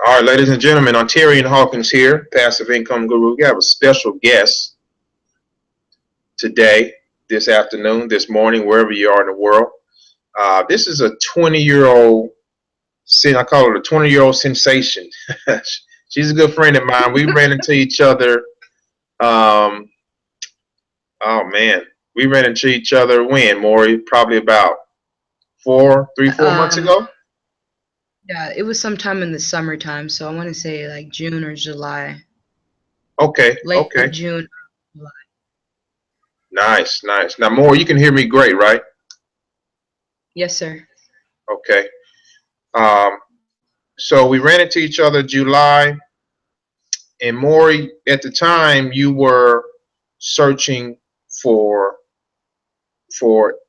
All right, ladies and gentlemen, Ontarian Hawkins here, Passive Income Guru. We have a special guest today, this afternoon, this morning, wherever you are in the world. This is a 20-year-old, I call her a 20-year-old sensation. She's a good friend of mine. We ran into each other, um, oh man, we ran into each other when, Maury? Probably about 4 months Um, ago? yeah, it was sometime in the summertime, so I want to say like June or July, Okay, late okay. June. July. Nice, nice. Now, Maury, you can hear me great, right? Yes, sir. Okay. Um, so we ran into each other July, and Maury, at the time, you were searching for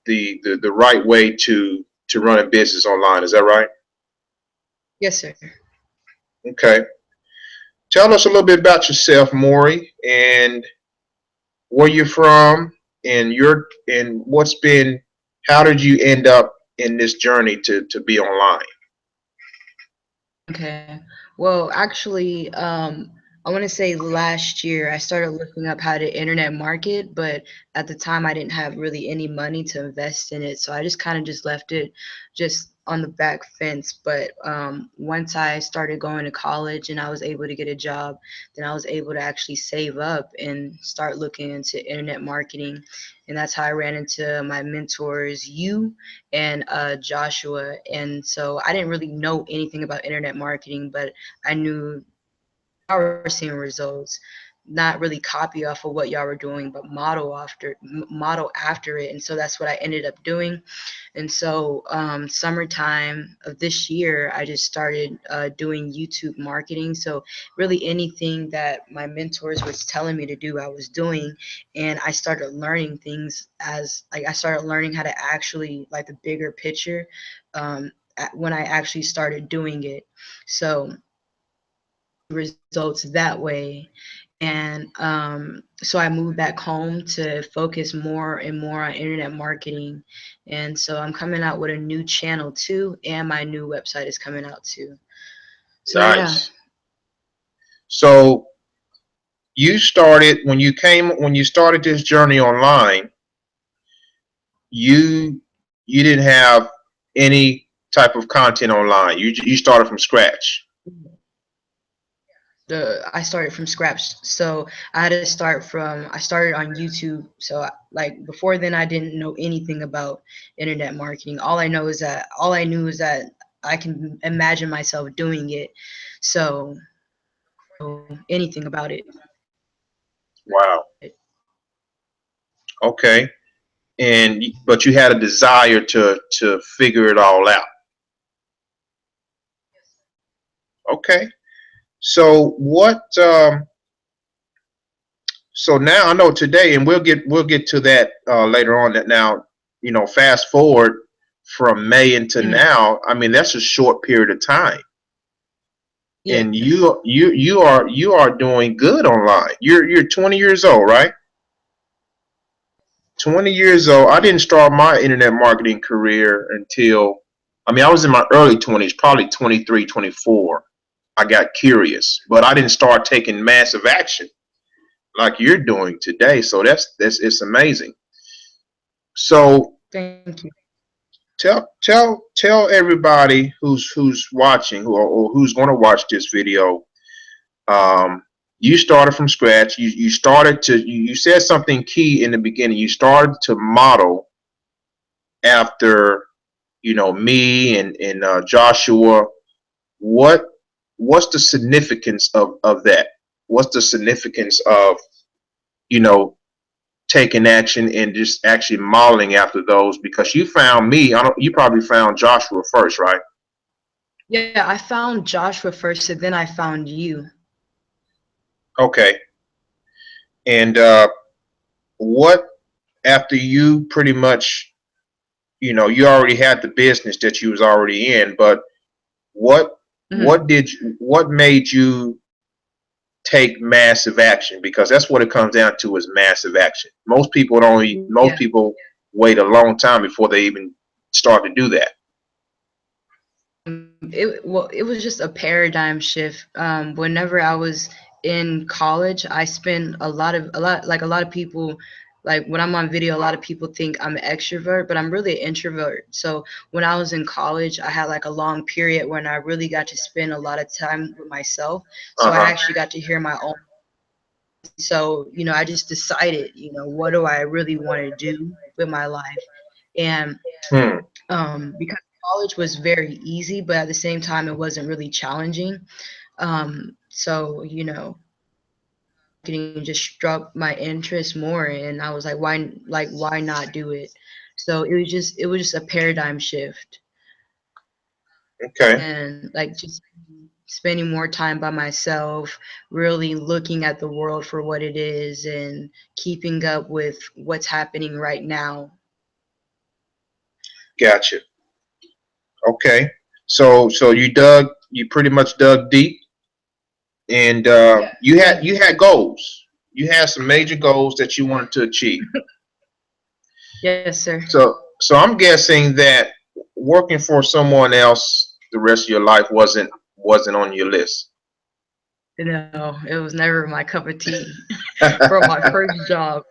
the right way to run a business online. Is that right? Yes, sir. Okay. Tell us a little bit about yourself, Maury, and where you're from, and what's been. How did you end up in this journey to be online? Okay. Well, actually, I want to say last year I started looking up how to internet market, but at the time I didn't have really any money to invest in it, so I just kind of just left it just on the back fence. But once I started going to college and I was able to get a job, then I was able to actually save up and start looking into internet marketing, and that's how I ran into my mentors, you and Joshua. And so I didn't really know anything about internet marketing, but I knew y'all were seeing results. Not really copy off of what y'all were doing, but model after it. And so that's what I ended up doing. And so summertime of this year, I just started doing YouTube marketing. So really anything that my mentors was telling me to do, I was doing, and I started learning things as like I started learning how to actually like the bigger picture when I actually started doing it. So results that way. And so I moved back home to focus more and more on internet marketing. And so I'm coming out with a new channel too, and my new website is coming out too. So yeah. Nice. So you started when you started this journey online. You didn't have any type of content online. You started from scratch. I started from scratch. So I had to start from I started on YouTube. So like before then I didn't know anything about internet marketing. All I knew is that I can imagine myself doing it. So anything about it. Wow. Okay. And but you had a desire to figure it all out. Okay. So what? So now I know today, and we'll get to that later on. That now, fast forward from May into Mhm. now. I mean, that's a short period of time, and Yes. you are doing good online. You're 20 years old, right? 20 years old. I didn't start my internet marketing career until, I mean, I was in my early 20s, probably 23, 24. I got curious, but I didn't start taking massive action like you're doing today. So that's it's amazing. So Thank you. tell everybody who's watching or who's going to watch this video. Um, you started from scratch. You started to you said something key in the beginning. You started to model after me and Joshua. What what's the significance of that? What's the significance of you know taking action and just actually modeling after those? Because you found me. I don't. You probably found Joshua first, right? Yeah, I found Joshua first and then I found you. Okay. And what after you pretty much you already had the business that you was already in, but what Hmm. what made you take massive action? Because that's what it comes down to is massive action. Yeah. Most people wait a long time before they even start to do that. It was just a paradigm shift. Whenever I was in college, I spent a lot of people, like when I'm on video, a lot of people think I'm an extrovert, but I'm really an introvert. So when I was in college, I had like a long period when I really got to spend a lot of time with myself. So I Uh-huh. actually got to hear my own. So, I just decided, what do I really want to do with my life? And Hmm. because college was very easy, but at the same time, it wasn't really challenging. So, marketing just struck my interest more, and I was like, why not do it? So it was just a paradigm shift, Okay. and like just spending more time by myself, really looking at the world for what it is, and keeping up with what's happening right now. Gotcha. Okay. So you pretty much dug deep, and Yeah. you had goals. You had some major goals that you wanted to achieve. Yes, sir. So I'm guessing that working for someone else the rest of your life wasn't on your list. No, it was never my cup of tea. From my first job,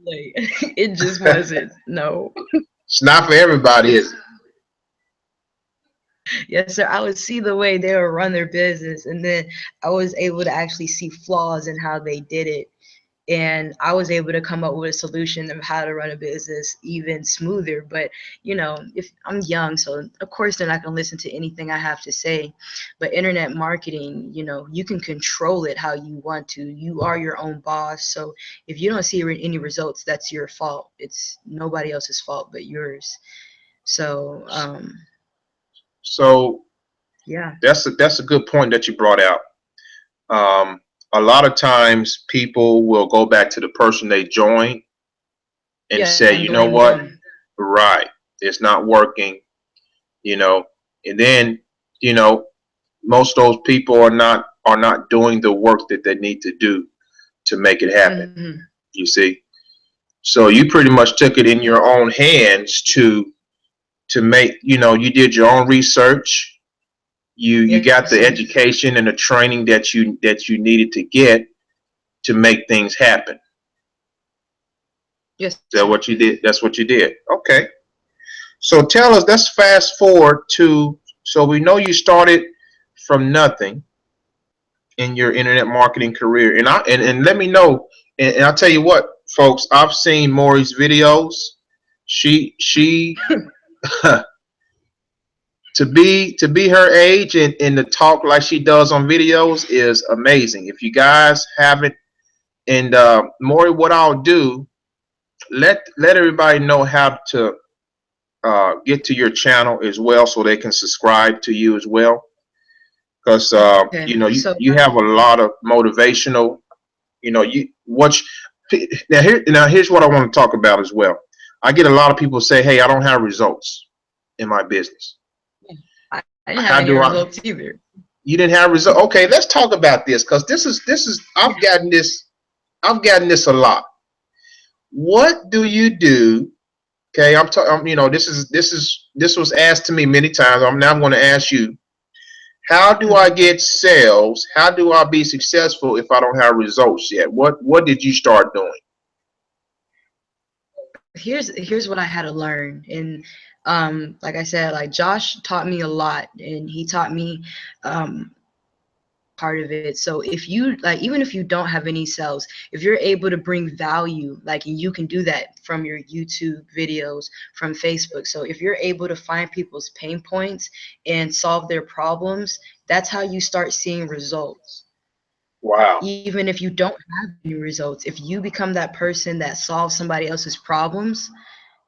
like, it just wasn't. No. It's not for everybody, is it? Yes, sir. I would see the way they would run their business, and then I was able to actually see flaws in how they did it. And I was able to come up with a solution of how to run a business even smoother. But, if I'm young, so of course they're not going to listen to anything I have to say. But internet marketing, you can control it how you want to. You are your own boss. So if you don't see any results, that's your fault. It's nobody else's fault but yours. So, So yeah. that's a good point that you brought out. Um, a lot of times people will go back to the person they joined and Yeah, say, and you know blame what, them. right, it's not working, you know, and then you know most of those people are not doing the work that they need to do to make it happen. Hmm. You see, so you pretty much took it in your own hands to make, you did your own research. You got Yes, the sir. education and the training that you needed to get to make things happen. Is Yes, that sir. what you did? That's what you did. Okay. So tell us, let's fast forward to, so we know you started from nothing in your internet marketing career. And let me know, and I'll tell you what, folks, I've seen Maury's videos. She to be her age and to talk like she does on videos is amazing. If you guys haven't, and Maury, what I'll do, let everybody know how to get to your channel as well, so they can subscribe to you as well. Because Okay. you have a lot of motivational. You watch now. Here's what I want to talk about as well. I get a lot of people say, "Hey, I don't have results in my business. I didn't have How any do I?" results either. You didn't have results. Okay, let's talk about this, because this is I've gotten this a lot. What do you do? Okay, I'm talking. This was asked to me many times. I'm going to ask you. How do I Mhm. get sales? How do I be successful if I don't have results yet? What did you start doing? Here's what I had to learn. And like I said, like Josh taught me a lot, and he taught me um part of it. So if you like, even if you don't have any sales, if you're able to bring value, like, and you can do that from your YouTube videos, from Facebook. So if you're able to find people's pain points and solve their problems, that's how you start seeing results. Wow. Even if you don't have any results, if you become that person that solves somebody else's problems,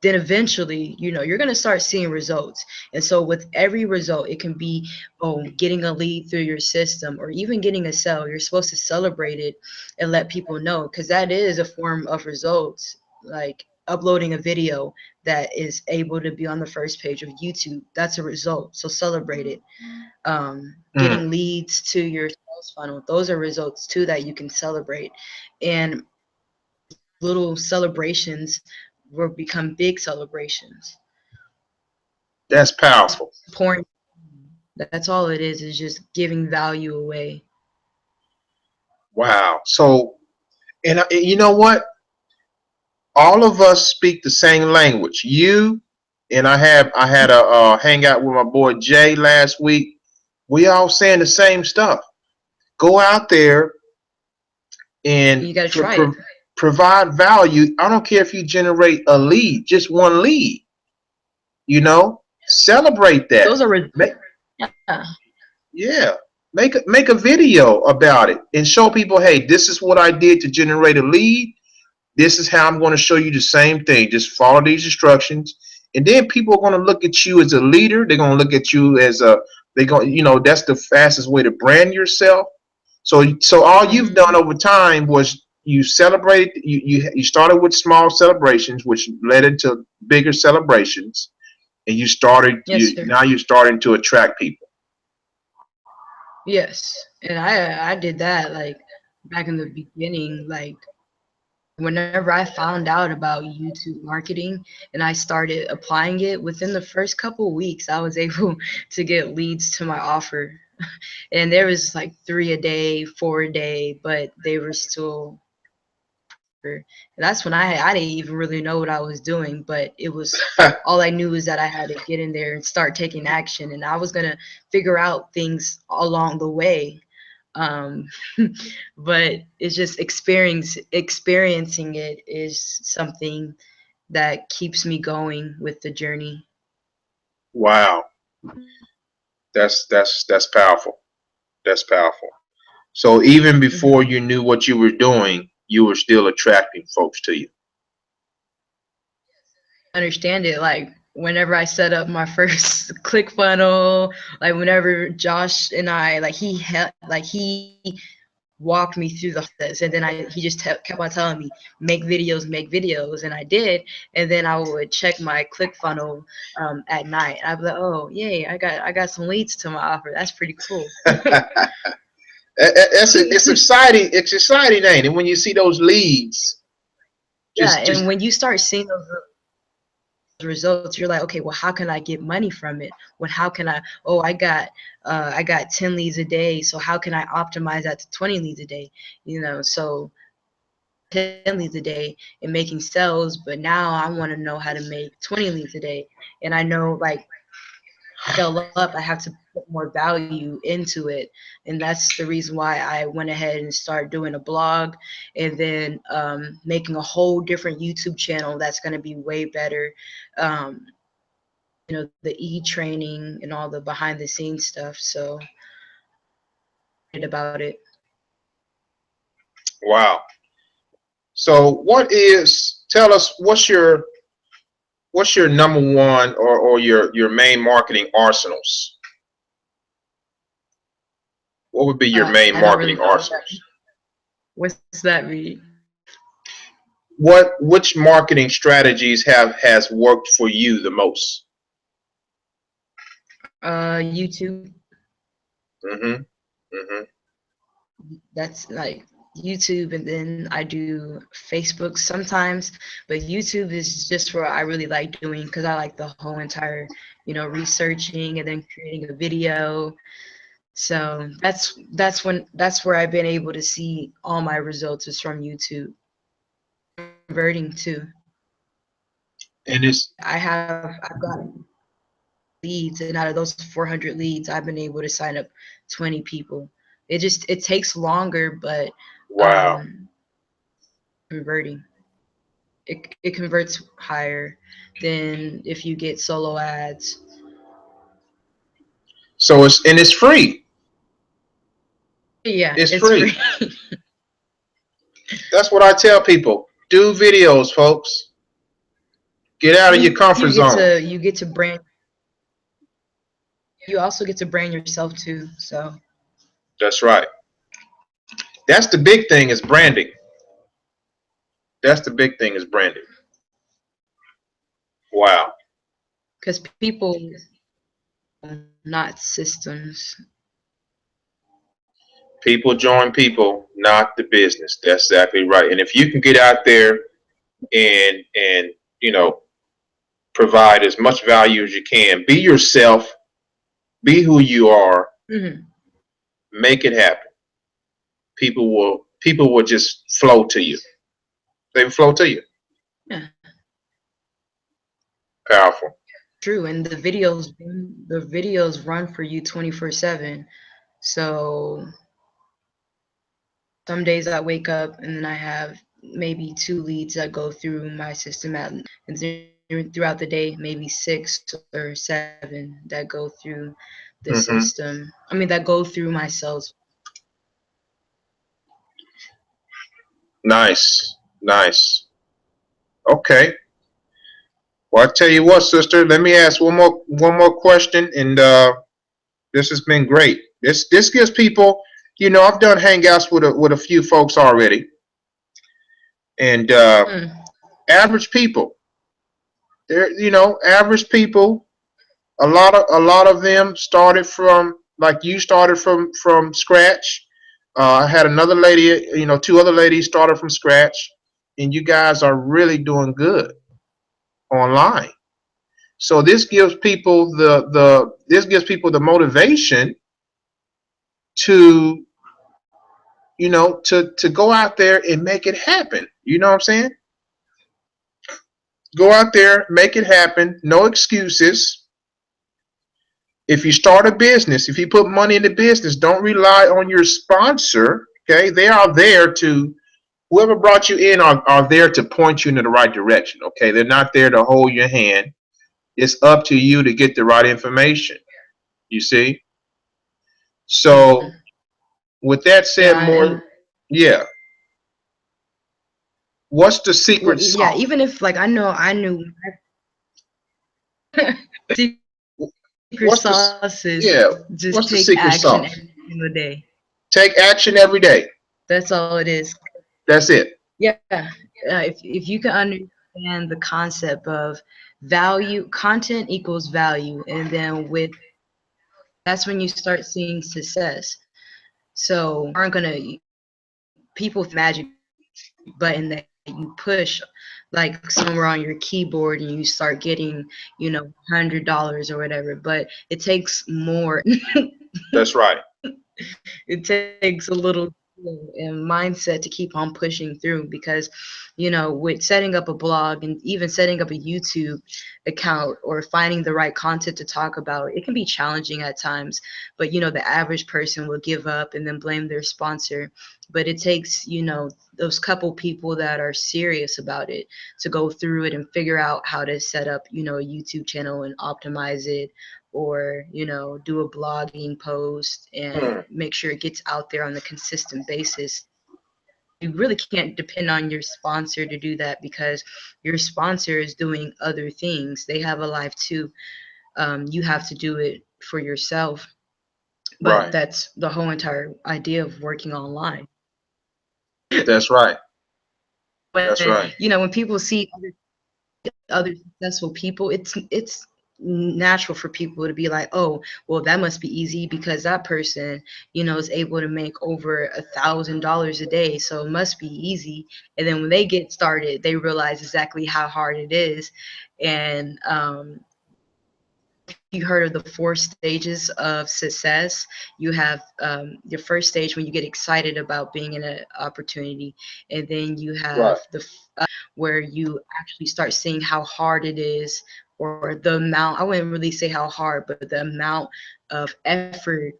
then eventually, you're going to start seeing results. And so with every result, it can be, getting a lead through your system, or even getting a sale. You're supposed to celebrate it and let people know, because that is a form of results. Like uploading a video that is able to be on the first page of YouTube, that's a result. So celebrate it. Mm, Getting leads to your sales funnel, those are results too that you can celebrate. And little celebrations will become big celebrations. that's powerful. Pouring. That's all it is just giving value away. Wow. So, and you know what? All of us speak the same language. You and I had a hangout with my boy Jay last week. We all saying the same stuff. Go out there and You got to try it. provide value. I don't care if you generate a lead, just one lead. You know, celebrate that. Those are Make, yeah. yeah, make a video about it and show people, hey, this is what I did to generate a lead. This is how I'm going to show you the same thing. Just follow these instructions, and then people are going to look at you as a leader. They're going to look at you as a they going you know that's the fastest way to brand yourself. So all you've done over time was you celebrated. You started with small celebrations, which led into bigger celebrations, and Yes, sir. now you're starting to attract people. Yes. And I did that like back in the beginning, like whenever I found out about YouTube marketing and I started applying it within the first couple weeks, I was able to get leads to my offer. And there was like 3 a day, 4 a day, but they were still. And that's when I didn't even really know what I was doing, but it was all I knew is that I had to get in there and start taking action, and I was gonna figure out things along the way. Um, but it's just experiencing it is something that keeps me going with the journey. Wow, that's powerful. That's powerful. So even before Hmm. you knew what you were doing, you were still attracting folks to you. Understand it, like whenever I set up my first click funnel, like whenever Josh and I, like he walked me through the process, and then he just kept on telling me make videos, and I did. And then I would check my click funnel at night, and I'd be like, oh yay, I got some leads to my offer. That's pretty cool. It's exciting. It's exciting, ain't it? When you see those leads, Yeah, just and when you start seeing those results, you're like, okay, well, how can I get money from it? When how can I? Oh, I got 10 leads a day, so how can I optimize that to 20 leads a day? So 10 leads a day and making sales, but now I want to know how to make 20 leads a day. And I know, like, scale up, I have to put more value into it. And that's the reason why I went ahead and started doing a blog, and then making a whole different YouTube channel that's going to be way better. Um, the e-training and all the behind the scenes stuff. So about it. wow. So tell us what's your number one or your main marketing arsenals? What would be your main I don't really marketing know what that. arsenals? What's that mean? Which marketing strategies has worked for you the most? YouTube. Mm-hmm. Mm-hmm. That's like YouTube, and then I do Facebook sometimes. But YouTube is just what I really like doing, because I like the whole entire, researching and then creating a video. So that's where I've been able to see all my results is from YouTube. Converting too. And it's I've gotten leads, and out of those 400 leads, I've been able to sign up 20 people. It takes longer, but wow. um converting, it converts higher than if you get solo ads. So it's free. Yeah, It's it's free. free. That's what I tell people. Do videos, folks. Get out of your And comfort zone. you get to brand. You also get to brand yourself too. So That's right. That's the big thing is branding. That's the big thing is branding. Wow. because people, not systems. People join people, not the business. That's exactly right. And if you can get out there and you know provide as much value as you can, be yourself, Be who you are. Hmm. Make it happen. People will just flow to you. They will flow to you. Yeah, Powerful. true. And the videos run for you 24/7. So some days I wake up and then I have maybe two leads that go through my system and throughout the day, maybe six or seven that go through the Hmm. system. I mean, that go through my cells. Nice. Nice. Okay. Well, I tell you what, sister. Let me ask one more question, and this has been great. This gives people, I've done hangouts with a few folks already, and Mm, average people. They're average people. A lot of them started from like you started from scratch. I had another lady, two other ladies started from scratch, and you guys are really doing good online. So this gives people the motivation to to go out there and make it happen. You know what I'm saying? Go out there, make it happen. No excuses. If you start a business, if you put money in the business, don't rely on your sponsor. Okay, they are there to whoever brought you in are there to point you in the right direction. Okay, they're not there to hold your hand. It's up to you to get the right information. You see? So mm. with that said, Yeah, more, and yeah. What's the secret yeah, sauce? even if like I knew secret What's the sauce is yeah? just What's take the secret action sauce? every single day. Take action every day. That's all it is. That's it. Yeah, if you can understand the concept of value, content equals value, and then with that's when you start seeing success. So aren't gonna people magic button that you push like somewhere on your keyboard and you start getting $100 or whatever, but it takes more. That's right. It takes a little and mindset to keep on pushing through because with setting up a blog and even setting up a YouTube account or finding the right content to talk about, it can be challenging at times. But the average person will give up and then blame their sponsor. But it takes those couple people that are serious about it to go through it and figure out how to set up a YouTube channel and optimize it, or do a blogging post and Hmm. make sure it gets out there on a consistent basis. You really can't depend on your sponsor to do that because your sponsor is doing other things. They have a life too. You have to do it for yourself. But Right. that's the whole entire idea of working online. That's right. That's When right. when people see other successful people, it's natural for people to be like, oh, well, that must be easy because that person is able to make over $1,000 a day, so it must be easy. And then when they get started, they realize exactly how hard it is. And if you heard of the four stages of success, you have your first stage when you get excited about being in an opportunity, and then you have Right. where you actually start seeing how hard it is, or the amount, I wouldn't really say how hard, but the amount of effort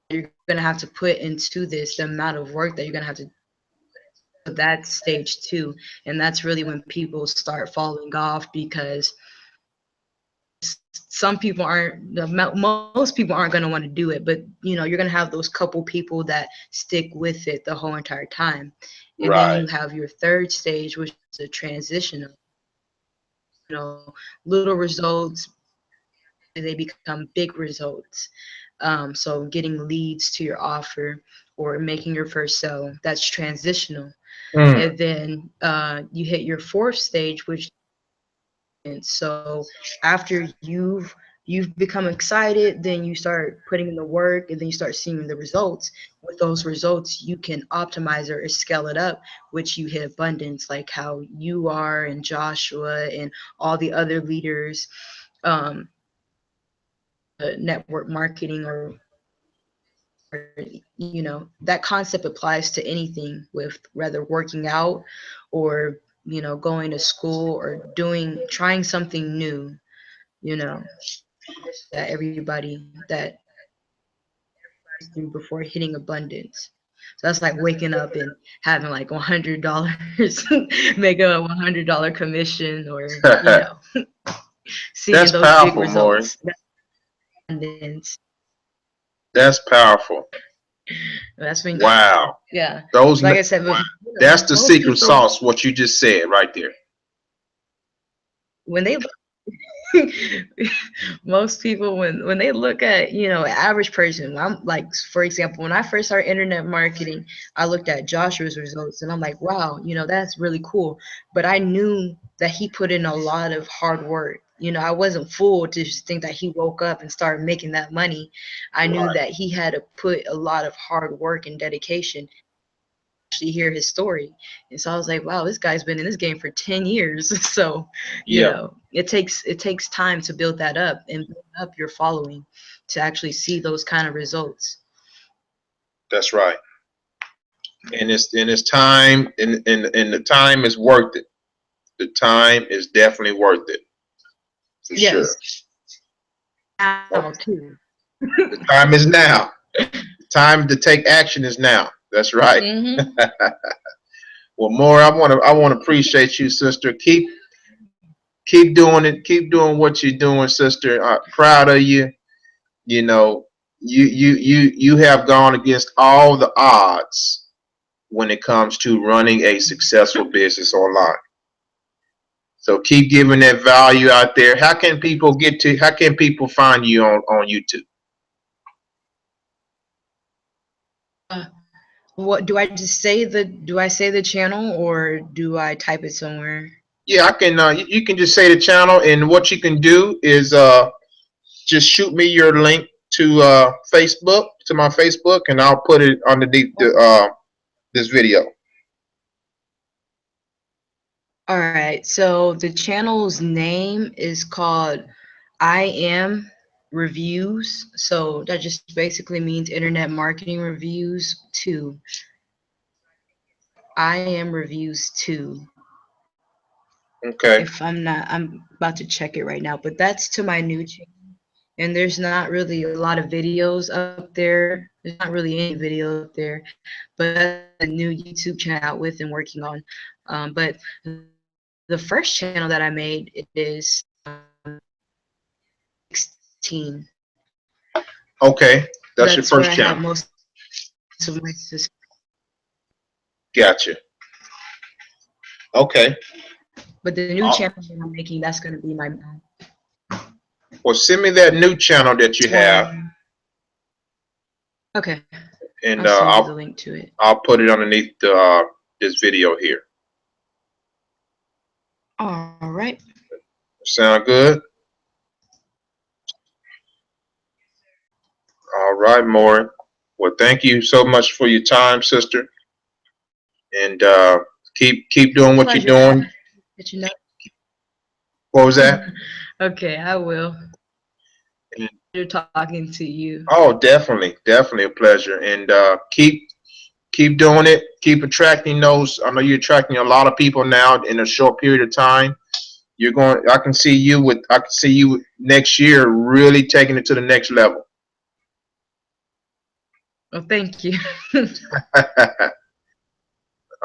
you're going to have to put into this, the amount of work that you're going to have to. That stage two, and that's really when people start falling off because some people aren't most people aren't going to want to do it, but you're going to have those couple people that stick with it the whole entire time. And then Right. you have your third stage, which is a transitional, little results, they become big results. So getting leads to your offer or making your first sale, that's transitional. Mm. And then you hit your fourth stage, which so after you've become excited, then you start putting in the work, and then you start seeing the results. With those results, you can optimize or scale it up, which you hit abundance, like how you are and Joshua and all the other leaders. Um, network marketing, or that concept applies to anything, with whether working out or going to school or trying something new, you know that everybody that through before hitting abundance. So that's like waking up and having like $100, making a $100 commission, or seeing That's those big powerful, Maury. results. That's abundance. That's powerful. That's when, Wow. yeah, Those like I said, but, that's the most secret people, sauce, what you just said right there. when they most people, when they look at average person, I'm like, for example, when I first started internet marketing, I looked at Joshua's results and I'm like, wow, that's really cool. But I knew that he put in a lot of hard work. I wasn't fooled to just think that he woke up and started making that money. I knew Right. that he had to put a lot of hard work and dedication. Actually hear his story, and so I was like, wow, this guy's been in this game for 10 years. So Yeah, it takes time to build that up and build up your following to actually see those kind of results. that's right. And it's time, and the time is worth it. The time is definitely worth it, for sure. Yes, now too. The time is now. The time to take action is now. That's right. Hmm. Well, more, I want to appreciate you, sister. Keep doing it. Keep doing what you're doing, sister. I'm proud of you. You know, you have gone against all the odds when it comes to running a successful business online. So keep giving that value out there. How can people find you on YouTube? uh, what do I say the channel, or do I type it somewhere? Yeah, I can. You can just say the channel, and what you can do is just shoot me your link to Facebook, to my Facebook, and I'll put it underneath this video. All right, so the channel's name is called I Am Reviews. So that just basically means Internet Marketing Reviews 2. I Am Reviews 2. Okay. If I'm about to check it right now, but that's to my new channel. And there's not really a lot of videos up there. There's not really any video up there, but that's a new YouTube channel out with and working on. But the first channel that I made is 16. Okay. That's your That's where first I have channel. most of my subscribers. Gotcha. Okay. But the new Uh, channel that I'm making, that's going to be my well, send me that new channel that you have, one. Okay, and I'll send you the link to it. I'll put it underneath this video here. All right. Sound good? All right, Maury. Well, thank you so much for your time, sister, and keep It's a doing what you're pleasure. doing. Let you know. What was that? Okay, I will. And, You're talking to you. oh, definitely a pleasure, and keep doing it. Keep attracting those. I know you're attracting a lot of people now in a short period of time. You're going. I can see you next year really taking it to the next level. Well, thank you.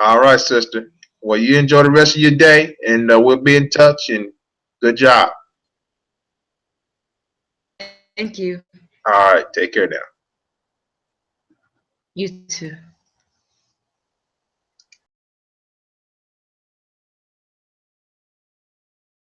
All right, sister. Well, you enjoy the rest of your day, and we'll be in touch. And good job. Thank you. All right, take care now. You too.